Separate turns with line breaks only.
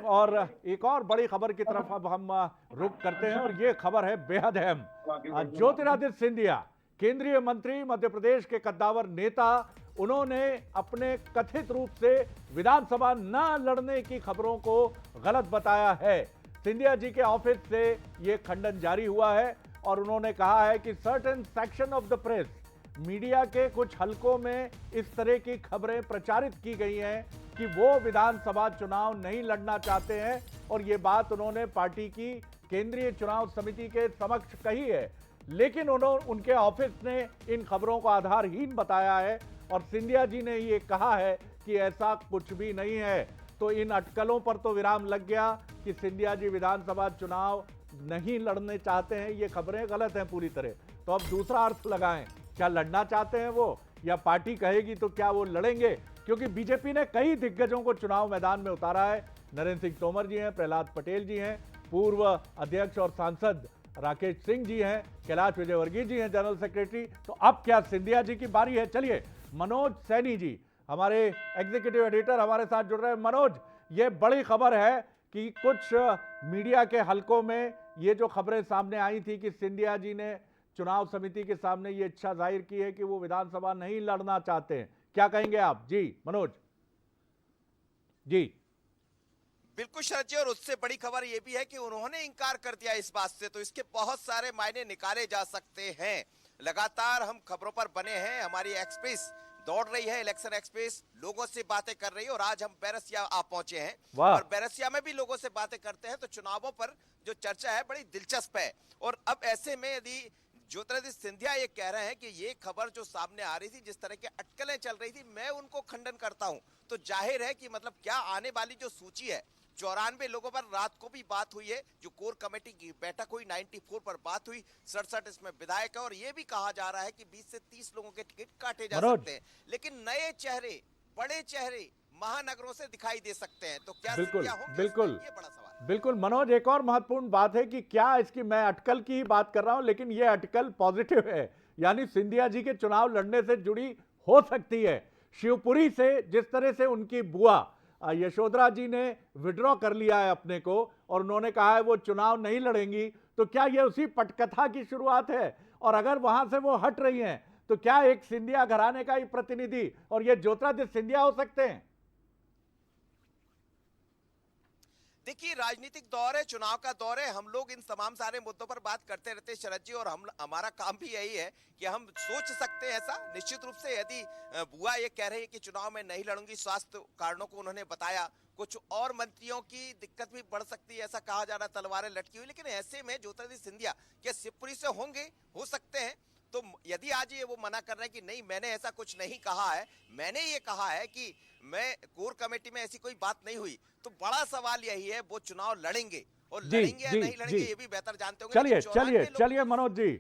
और एक और बड़ी खबर की तरफ अब हम रुख करते हैं और ये खबर है बेहद अहम। ज्योतिरादित्य सिंधिया, केंद्रीय मंत्री, मध्य प्रदेश के कद्दावर नेता, उन्होंने अपने कथित रूप से विधानसभा न लड़ने की खबरों को गलत बताया है। सिंधिया जी के ऑफिस से ये खंडन जारी हुआ है और उन्होंने कहा है कि certain section of the press, media के कुछ हलकों में इस तरह की खबरें प्रचारित की गई हैं कि वो विधानसभा चुनाव नहीं लड़ना चाहते हैं और ये बात उन्होंने पार्टी की केंद्रीय चुनाव समिति के समक्ष कही है। लेकिन उनके ऑफिस ने इन खबरों को आधारहीन बताया है और सिंधिया जी ने ये कहा है कि ऐसा कुछ भी नहीं है। तो इन अटकलों पर तो विराम लग गया कि सिंधिया जी विधानसभा चुनाव नहीं लड़ने चाहते हैं, ये खबरें गलत हैं पूरी तरह। तो अब दूसरा अर्थ लगाएं, क्या लड़ना चाहते हैं वो, या पार्टी कहेगी तो क्या वो लड़ेंगे? क्योंकि बीजेपी ने कई दिग्गजों को चुनाव मैदान में उतारा है। नरेंद्र सिंह तोमर जी हैं, प्रहलाद पटेल जी हैं, पूर्व अध्यक्ष और सांसद राकेश सिंह जी हैं, कैलाश विजयवर्गीय जी हैं जनरल सेक्रेटरी। तो अब क्या सिंधिया जी की बारी है? चलिए मनोज सैनी जी, हमारे एग्जीक्यूटिव एडिटर, हमारे साथ जुड़ रहे हैं। मनोज, ये बड़ी खबर है कि कुछ मीडिया के हलकों में ये जो खबरें सामने आई थी कि सिंधिया जी ने चुनाव समिति के सामने ये इच्छा जाहिर की है कि वो विधानसभा नहीं लड़ना चाहते हैं, क्या कहेंगे आप? जी मनोज जी।
बिल्कुल शरद जी, और उससे बड़ी खबर यह भी है कि उन्होंने इंकार कर दिया इस बात से, तो इसके बहुत सारे मायने निकाले जा सकते हैं। लगातार हम खबरों पर बने हैं, हमारी एक्सप्रेस दौड़ रही है, इलेक्शन एक्सप्रेस लोगों से बातें कर रही है और आज हम बैरसिया आ पहुंचे हैं और बैरसिया में भी लोगों से बातें करते हैं। तो चुनावों पर जो चर्चा है बड़ी दिलचस्प है और अब ऐसे में यदि ज्योतिरादित्य सिंधिया ये कह रहे हैं कि ये खबर जो सामने आ रही थी, जिस तरह की अटकलें चल रही थी, मैं उनको खंडन करता हूं, तो जाहिर है कि मतलब क्या आने वाली जो सूची है 94 लोगों पर रात को भी बात हुई है, जो कोर कमेटी की बैठक हुई 94 पर बात हुई, 67 इसमें विधायक है और ये भी कहा जा रहा है कि 20 से 30 लोगों के टिकट काटे जा सकते हैं। लेकिन नए चेहरे, बड़े चेहरे महानगरों से दिखाई दे सकते हैं, तो क्या
बिल्कुल
बिल्कुल ये बड़ा सवाल।
बिल्कुल मनोज, एक और महत्वपूर्ण बात है कि क्या इसकी, मैं अटकल की ही बात कर रहा हूं लेकिन यह अटकल पॉजिटिव है, यानी सिंधिया जी के चुनाव लड़ने से जुड़ी हो सकती है। शिवपुरी से जिस तरह से उनकी बुआ यशोधरा जी ने विड्रॉ कर लिया है अपने को और उन्होंने कहा है वो चुनाव नहीं लड़ेंगी, तो क्या ये उसी पटकथा की शुरुआत है? और अगर वहां से वो हट रही हैं तो क्या एक सिंधिया घराने का ही प्रतिनिधि और ये ज्योतिरादित्य सिंधिया हो सकते हैं?
देखिए, राजनीतिक दौर है, चुनाव का दौर है, हम लोग इन तमाम सारे मुद्दों पर बात करते रहते हैं शरद जी, और हमारा काम भी यही है कि हम सोच सकते हैं ऐसा। निश्चित रूप से यदि बुआ ये कह रही है कि चुनाव में नहीं लड़ूंगी, स्वास्थ्य कारणों को उन्होंने बताया, कुछ और मंत्रियों की दिक्कत भी बढ़ सकती है ऐसा कहा जा रहा है, तलवारें लटकी हुई। लेकिन ऐसे में ज्योतिरादित्य सिंधिया क्या शिवपुरी से होंगे, हो सकते हैं। तो यदि आज ये वो मना कर रहे हैं कि नहीं मैंने ऐसा कुछ नहीं कहा है, मैंने ये कहा है कि मैं कोर कमेटी में ऐसी कोई बात नहीं हुई, तो बड़ा सवाल यही है वो चुनाव लड़ेंगे और लड़ेंगे या नहीं लड़ेंगे ये भी बेहतर जानते होंगे।
चलिए चलिए चलिए मनोज जी,